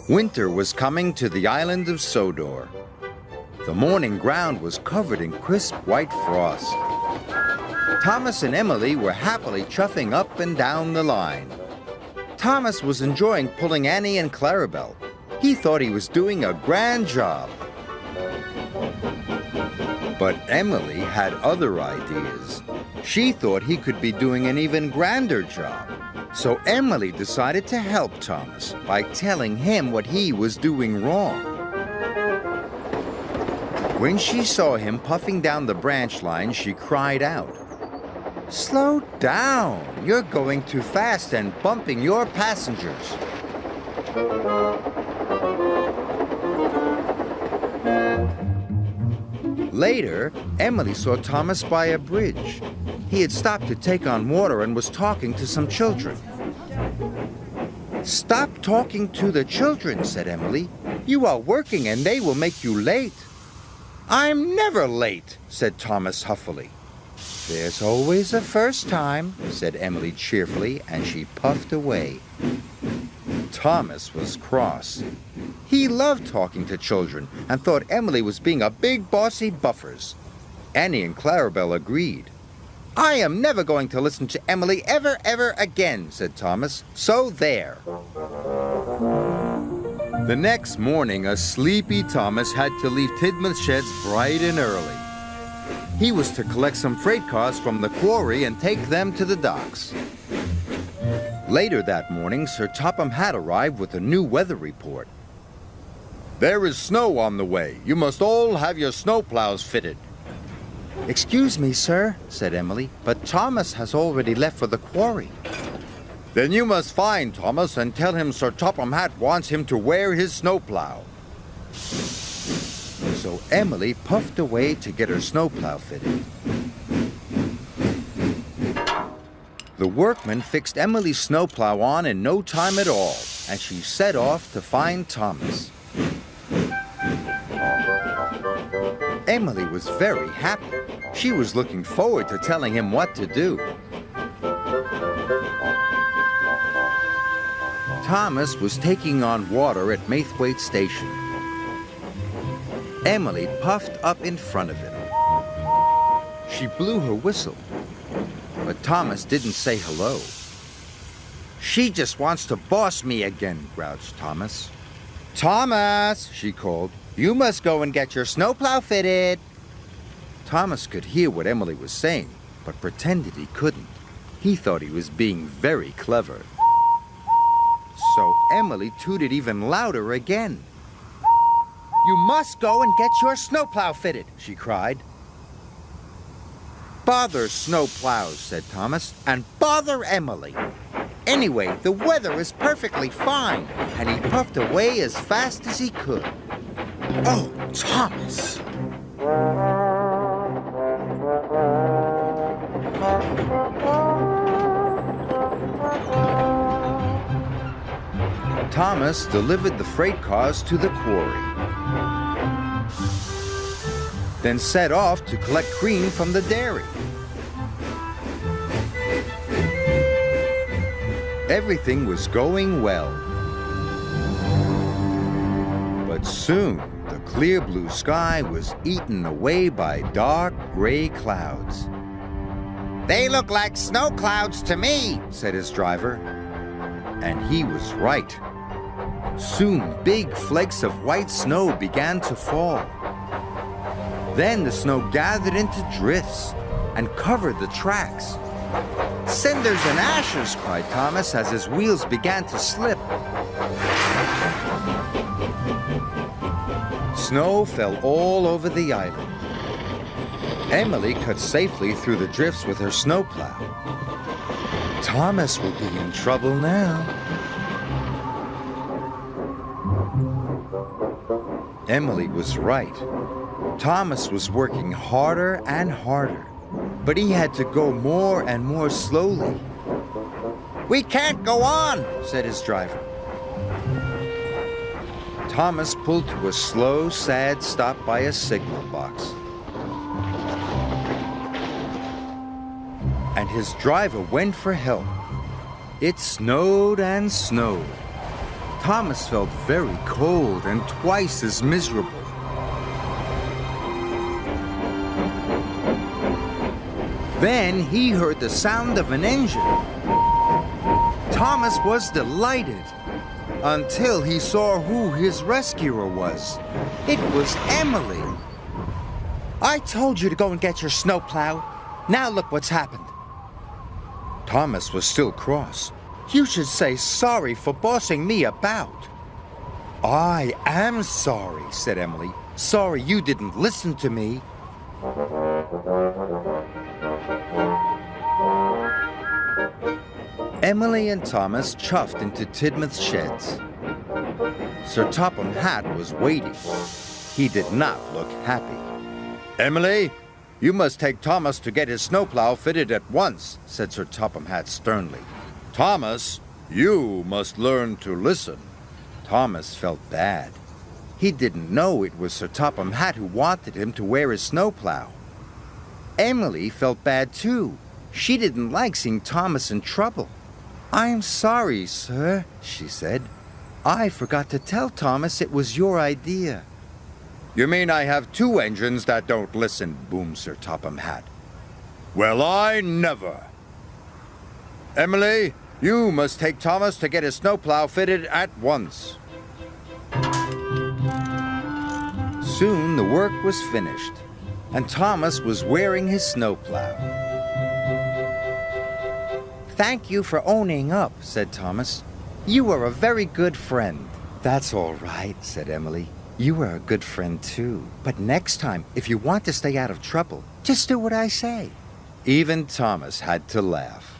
Winter was coming to the island of Sodor. The morning ground was covered in crisp white frost. Thomas and Emily were happily chuffing up and down the line. Thomas was enjoying pulling Annie and Clarabelle. He thought he was doing a grand job. But Emily had other ideas. She thought he could be doing an even grander job. So Emily decided to help Thomas by telling him what he was doing wrong. When she saw him puffing down the branch line, she cried out, "Slow down! You're going too fast and bumping your passengers." Later, Emily saw Thomas by a bridge. He had stopped to take on water and was talking to some children. "Stop talking to the children," said Emily. "You are working and they will make you late." "I'm never late," said Thomas huffily. "There's always a first time," said Emily cheerfully, and she puffed away. Thomas was cross. He loved talking to children and thought Emily was being a big bossy buffers. Annie and Clarabelle agreed. "I am never going to listen to Emily ever again," said Thomas. "So there." The next morning, a sleepy Thomas had to leave Tidmouth Sheds bright and early. He was to collect some freight cars from the quarry and take them to the docks. Later that morning, Sir Topham Hatt arrived with a new weather report. "There is snow on the way. You must all have your snowplows fitted." "Excuse me, sir," said Emily, "but Thomas has already left for the quarry." "Then you must find Thomas and tell him Sir Topham Hatt wants him to wear his snowplow." So Emily puffed away to get her snowplow fitted. The workman fixed Emily's snowplow on in no time at all, and she set off to find Thomas. Emily was very happy. She was looking forward to telling him what to do. Thomas was taking on water at Maithwaite Station. Emily puffed up in front of him. She blew her whistle, but Thomas didn't say hello. "She just wants to boss me again," grouched Thomas. "Thomas," she called, "you must go and get your snowplow fitted." Thomas could hear what Emily was saying, but pretended he couldn't. He thought he was being very clever. So Emily tooted even louder again. "You must go and get your snowplow fitted," she cried. "Bother snowplows," said Thomas, "and bother Emily. Anyway, the weather is perfectly fine," and he puffed away as fast as he could. "Oh, Thomas!" Thomas delivered the freight cars to the quarry, then set off to collect cream from the dairy. Everything was going well. But soon, the clear blue sky was eaten away by dark gray clouds. "They look like snow clouds to me," said his driver. And he was right. Soon, big flakes of white snow began to fall. Then the snow gathered into drifts and covered the tracks. "Cinders and ashes," cried Thomas as his wheels began to slip. Snow fell all over the island. Emily cut safely through the drifts with her snowplow. Thomas will be in trouble now. Emily was right. Thomas was working harder and harder, but he had to go more and more slowly. "We can't go on," said his driver. Thomas pulled to a slow, sad stop by a signal box. And his driver went for help. It snowed and snowed. Thomas felt very cold and twice as miserable. Then he heard the sound of an engine. Thomas was delighted until he saw who his rescuer was. It was Emily. "I told you to go and get your snowplow. Now look what's happened." Thomas was still cross. "You should say sorry for bossing me about." "I am sorry," said Emily. "Sorry you didn't listen to me." Emily and Thomas chuffed into Tidmouth's sheds. Sir Topham Hatt was waiting. He did not look happy. "Emily, you must take Thomas to get his snowplow fitted at once," said Sir Topham Hatt sternly. "Thomas, you must learn to listen." Thomas felt bad. He didn't know it was Sir Topham Hatt who wanted him to wear his snowplow. Emily felt bad too. She didn't like seeing Thomas in trouble. "I'm sorry, sir," she said. "I forgot to tell Thomas it was your idea." "You mean I have two engines that don't listen?" boomed Sir Topham Hatt. "Well, I never." "Emily, you must take Thomas to get his snowplow fitted at once." Soon the work was finished, and Thomas was wearing his snowplow. "Thank you for owning up," said Thomas. "You are a very good friend." "That's all right," said Emily. "You are a good friend too. But next time, if you want to stay out of trouble, just do what I say." Even Thomas had to laugh.